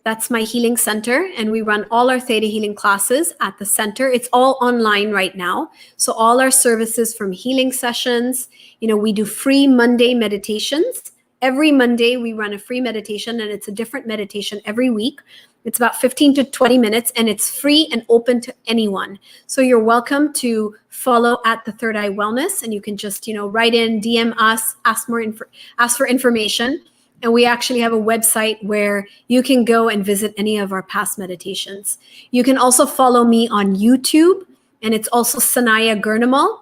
That's my healing center, and we run all our theta healing classes at the center. It's all online right now. So all our services, from healing sessions, we do free Monday meditations. Every Monday we run a free meditation, and it's a different meditation every week. It's about 15 to 20 minutes, and it's free and open to anyone. So you're welcome to follow at the Third Eye Wellness, and you can just, write in, DM us, ask for information. And we actually have a website where you can go and visit any of our past meditations. You can also follow me on YouTube, and it's also Sanaiyah Gurnamal.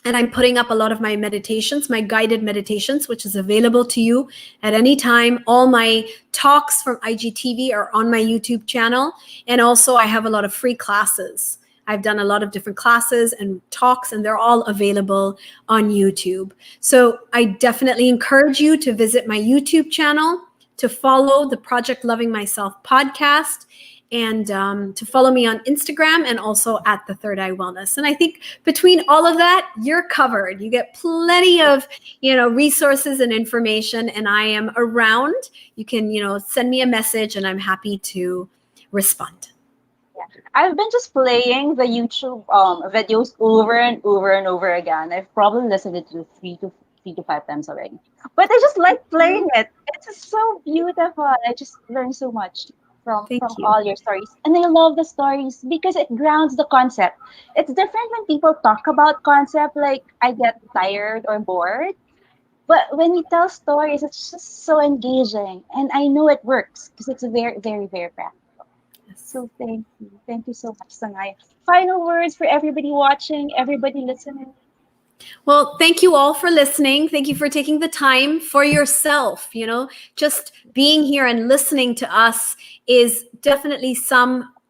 And I'm putting up a lot of my meditations, my guided meditations, which is available to you at any time. All my talks from IGTV are on my YouTube channel. And also I have a lot of free classes. I've done a lot of different classes and talks, and they're all available on YouTube. So I definitely encourage you to visit my YouTube channel, to follow the Project Loving Myself podcast, and to follow me on Instagram, and also at the Third Eye Wellness. And I think between all of that, you're covered. You get plenty of, resources and information, and I am around. You can, send me a message, and I'm happy to respond. Yeah. I've been just playing the YouTube videos over and over and over again. I've probably listened to it three to five times already. But I just like playing it. It's just so beautiful. I just learned so much from Thank you. all your stories. And I love the stories because it grounds the concept. It's different when people talk about concept, like I get tired or bored. But when you tell stories, it's just so engaging. And I know it works because it's very, very, very practical. Yes. So thank you. Thank you so much, Sangay. Final words for everybody watching, everybody listening. Well, thank you all for listening. Thank you for taking the time for yourself. Just being here and listening to us is definitely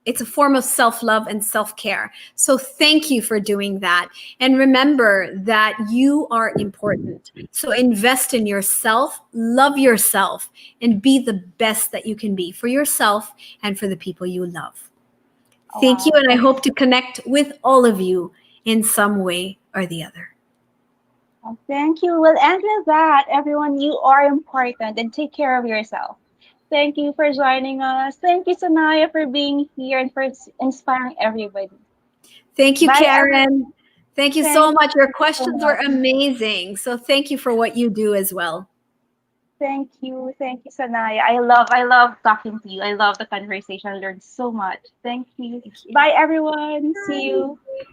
it's a form of self-love and self-care. So thank you for doing that. And remember that you are important. So invest in yourself, love yourself, and be the best that you can be for yourself and for the people you love. Oh, Thank you. wow. And I hope to connect with all of you in some way or the other. Well, thank you. Well, and with that, everyone, you are important and take care of yourself. Thank you for joining us. Thank you, Sanaya, for being here and for inspiring everybody. Thank you, Bye, everyone. Karen. Thank you so Thank much. Your you so questions were much. amazing. So thank you for what you do as well. Thank you, Sanaya. I love talking to you. I love the conversation. I learned so much. Thank you. Thank you. Bye, everyone. See you. Bye.